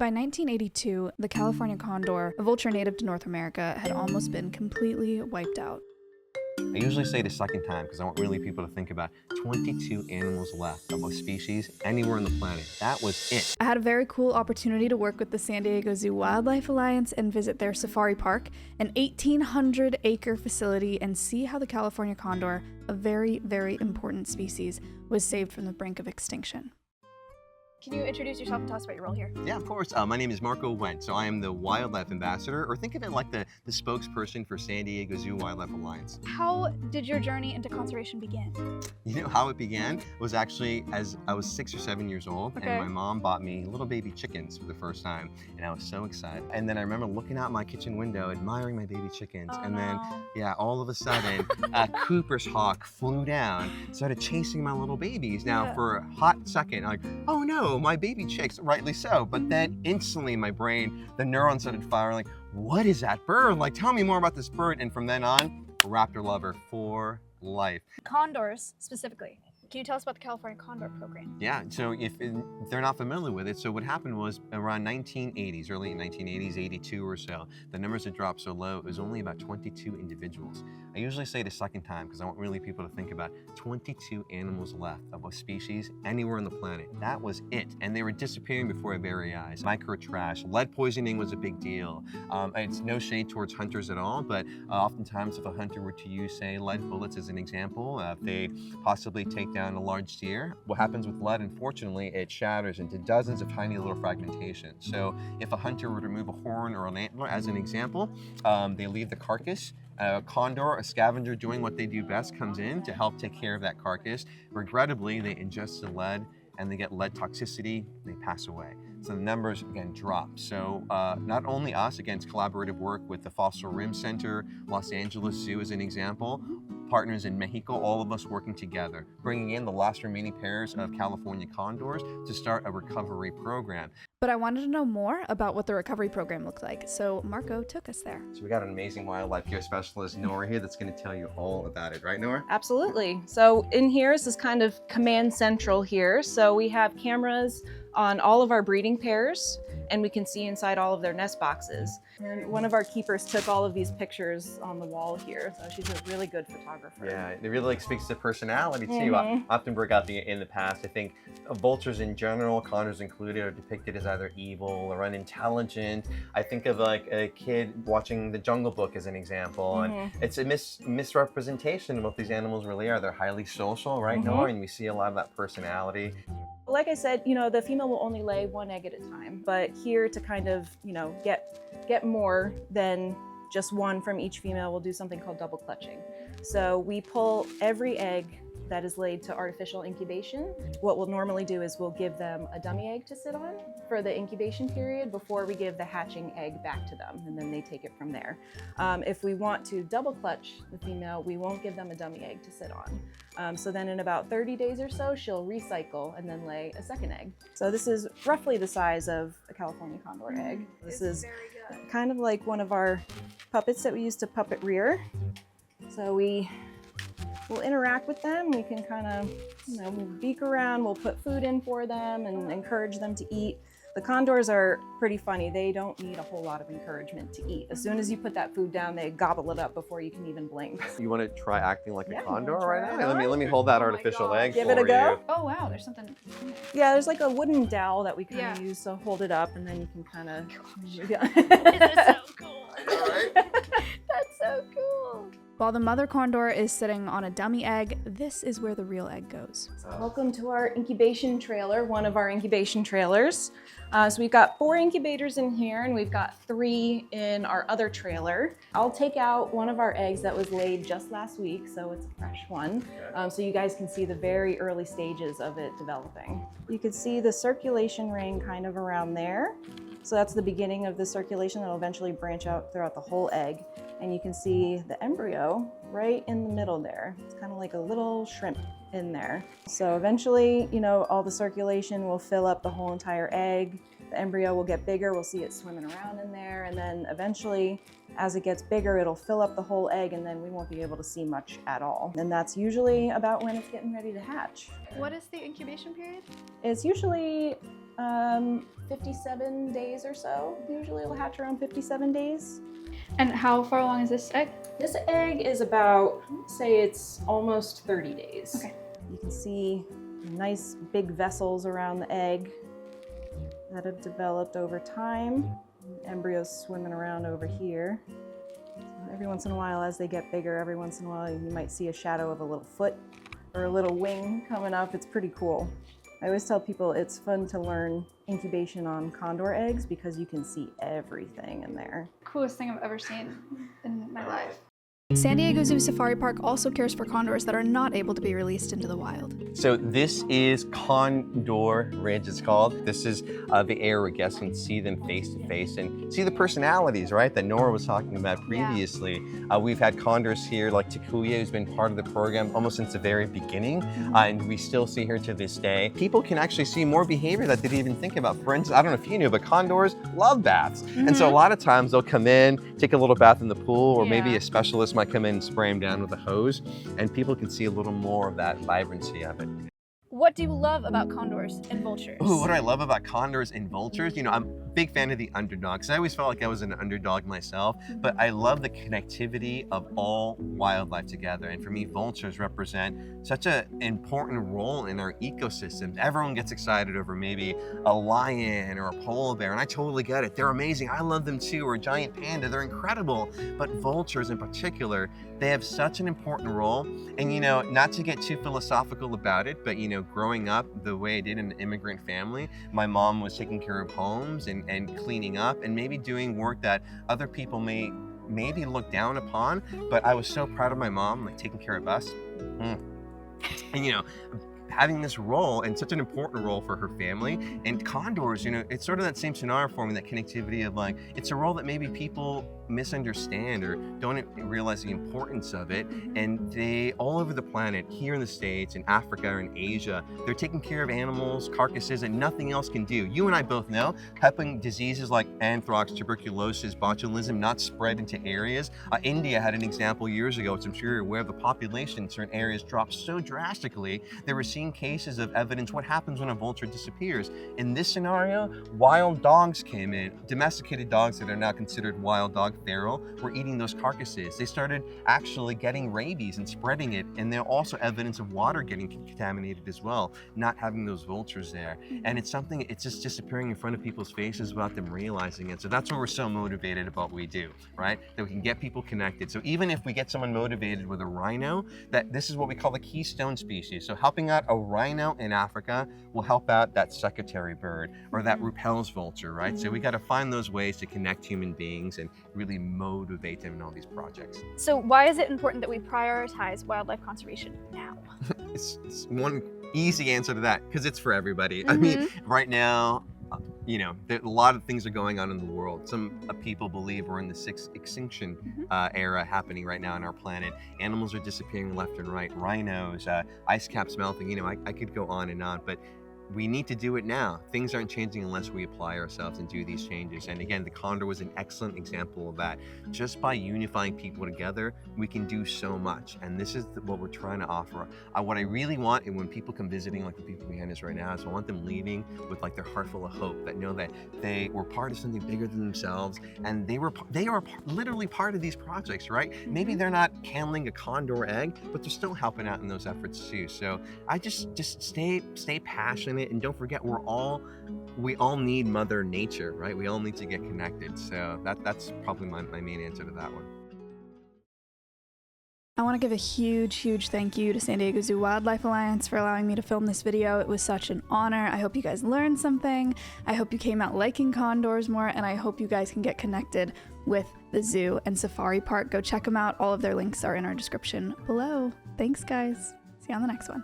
By 1982, the California condor, a vulture native to North America, had almost been completely wiped out. I usually say the second time because I want really people to think about 22 animals left of a species anywhere on the planet. That was it. I had a very cool opportunity to work with the San Diego Zoo Wildlife Alliance and visit their safari park, an 1,800-acre facility, and see how the California condor, a very, very important species, was saved from the brink of extinction. Can you introduce yourself and tell us about your role here? Yeah, of course. My name is Marco Wendt, so I am the Wildlife Ambassador, or think of it like the spokesperson for San Diego Zoo Wildlife Alliance. How did your journey into conservation begin? You know how it began was actually as I was 6 or 7 years old, Okay. and my mom bought me little baby chickens for the first time, and I was so excited. And then I remember looking out my kitchen window, admiring my baby chickens, and then, yeah, all of a sudden, a Cooper's hawk flew down, started chasing my little babies. Now, for a hot second, I'm like, oh no, my baby chicks, rightly so. But then instantly my brain, the neurons started firing, like, what is that bird? Like, tell me more about this bird. And from then on, a raptor lover for life. Condors, specifically. Can you tell us about the California Condor program? Yeah, so if they're not familiar with it, so what happened was around 1980s, early 1980s, 82 or so, the numbers had dropped so low, it was only about 22 individuals. I usually say the second time because I want really people to think about 22 animals left of a species anywhere on the planet. That was it. And they were disappearing before our very eyes. Micro trash, lead poisoning was a big deal. It's no shade towards hunters at all, but oftentimes if a hunter were to use, say, lead bullets as an example, if they possibly take down a large deer, what happens with lead, unfortunately, it shatters into dozens of tiny little fragmentations. So if a hunter were to remove a horn or an antler, as an example, they leave the carcass. A condor, a scavenger doing what they do best, comes in to help take care of that carcass. Regrettably, they ingest the lead and they get lead toxicity, they pass away. So the numbers, again, drop. So not only us, again, it's collaborative work with the Fossil Rim Center, Los Angeles Zoo as an example, partners in Mexico, all of us working together, bringing in the last remaining pairs of California condors to start a recovery program. But I wanted to know more about what the recovery program looked like, so Marco took us there. So we got an amazing wildlife care specialist, Nora, here that's going to tell you all about it, right, Nora? Absolutely. So in here is this kind of command central here. So we have cameras on all of our breeding pairs, and we can see inside all of their nest boxes. And one of our keepers took all of these pictures on the wall here, so she's a really good photographer. Yeah, it really speaks to personality too. I often bring out in the past, I think vultures in general, condors included, are depicted as either evil or unintelligent. I think of like a kid watching The Jungle Book as an example, and it's a misrepresentation of what these animals really are. They're highly social, right, Nora? And we see a lot of that personality. Like I said, you know, the female will only lay one egg at a time, but here to kind of, you know, get more than just one from each female, we'll do something called double clutching. So we pull every egg that is laid to artificial incubation. What we'll normally do is we'll give them a dummy egg to sit on for the incubation period before we give the hatching egg back to them, and then they take it from there. If we want to double clutch the female, we won't give them a dummy egg to sit on. So then in about 30 days or so, she'll recycle and then lay a second egg. So this is roughly the size of a California condor egg. This is kind of like one of our puppets that we use to puppet rear. So we'll interact with them. We can kind of, you know, beak around, we'll put food in for them and encourage them to eat. The condors are pretty funny. They don't need a whole lot of encouragement to eat. As soon as you put that food down, they gobble it up before you can even blink. You want to try acting like a condor right try now? it Let me hold that artificial egg Give for it a go. you. Oh wow, there's something in there. Yeah, there's like a wooden dowel that we kind of use to hold it up, and then you can kind of... That's so cool. All right. That's so cool. While the mother condor is sitting on a dummy egg, this is where the real egg goes. Welcome to our incubation trailer, one of our incubation trailers. So we've got 4 incubators in here, and we've got 3 in our other trailer. I'll take out one of our eggs that was laid just last week, so it's a fresh one. So you guys can see the very early stages of it developing. You can see the circulation ring kind of around there. So that's the beginning of the circulation that will eventually branch out throughout the whole egg. And you can see the embryo right in the middle there. It's kind of like a little shrimp in there. So eventually, you know, all the circulation will fill up the whole entire egg. The embryo will get bigger, we'll see it swimming around in there, and then eventually, as it gets bigger, it'll fill up the whole egg, and then we won't be able to see much at all. And that's usually about when it's getting ready to hatch. What is the incubation period? It's usually 57 days or so. Usually it'll hatch around 57 days. And how far along is this egg? This egg is about, say it's almost 30 days. Okay. You can see nice big vessels around the egg that have developed over time. Embryos swimming around over here. So every once in a while, as they get bigger, every once in a while you might see a shadow of a little foot or a little wing coming up. It's pretty cool. I always tell people it's fun to learn incubation on condor eggs because you can see everything in there. Coolest thing I've ever seen in my life. San Diego Zoo Safari Park also cares for condors that are not able to be released into the wild. So this is Condor Ridge, it's called. This is the area where guests can see them face to face and see the personalities, right, that Nora was talking about previously. We've had condors here, like Takuya, who's been part of the program almost since the very beginning, and we still see her to this day. People can actually see more behavior that they didn't even think about. For instance, I don't know if you knew, but condors love baths. And so a lot of times they'll come in, take a little bath in the pool, or maybe a specialist might come in and spray them down with a hose, and people can see a little more of that vibrancy of it. What do you love about condors and vultures? Ooh, what do I love about condors and vultures? You know, I'm a big fan of the underdogs. I always felt like I was an underdog myself, but I love the connectivity of all wildlife together. And for me, vultures represent such an important role in our ecosystems. Everyone gets excited over maybe a lion or a polar bear, and I totally get it. They're amazing. I love them too, or a giant panda. They're incredible. But vultures in particular, they have such an important role. And, you know, not to get too philosophical about it, but, you know, growing up the way I did in an immigrant family, my mom was taking care of homes and cleaning up and maybe doing work that other people may maybe look down upon, but I was so proud of my mom, like taking care of us. And, you know, having this role and such an important role for her family. And condors, you know, it's sort of that same scenario for me, that connectivity of like, it's a role that maybe people misunderstand or don't realize the importance of it. And they, all over the planet, here in the States, in Africa, or in Asia, they're taking care of animals, carcasses that nothing else can do. You and I both know, helping diseases like anthrax, tuberculosis, botulism not spread into areas. India had an example years ago, which I'm sure you're aware of, the population in certain areas dropped so drastically, they were seeing cases of evidence what happens when a vulture disappears. In this scenario, wild dogs came in, domesticated dogs that are now considered wild dog feral were eating those carcasses. They started actually getting rabies and spreading it, and there also evidence of water getting contaminated as well, not having those vultures there. And it's something, it's just disappearing in front of people's faces without them realizing it. So that's why we're so motivated about what we do, right? That we can get people connected. So even if we get someone motivated with a rhino, that this is what we call the keystone species. So helping out a rhino in Africa will help out that secretary bird or that Ruppel's vulture, right? So we got to find those ways to connect human beings and really motivate them in all these projects. So why is it important that we prioritize wildlife conservation now? It's one easy answer to that, because it's for everybody. I mean, right now, you know, a lot of things are going on in the world. Some people believe we're in the sixth extinction era happening right now on our planet. Animals are disappearing left and right. Rhinos, ice caps melting, you know, I could go on, but we need to do it now. Things aren't changing unless we apply ourselves and do these changes. And again, the condor was an excellent example of that. Just by unifying people together, we can do so much. And this is what we're trying to offer. What I really want, and when people come visiting, like the people behind us right now, is I want them leaving with like their heart full of hope, that know that they were part of something bigger than themselves, and they are literally part of these projects, right? Maybe they're not handling a condor egg, but they're still helping out in those efforts too. So I just stay passionate. And don't forget, we all need Mother Nature, right? We all need to get connected. So that's probably my main answer to that one. I want to give a huge thank you to San Diego Zoo Wildlife Alliance for allowing me to film this video. It was such an honor. I hope you guys learned something. I hope you came out liking condors more, and I hope you guys can get connected with the zoo and safari park. Go check them out. All of their links are in our description below. Thanks, guys. See you on the next one.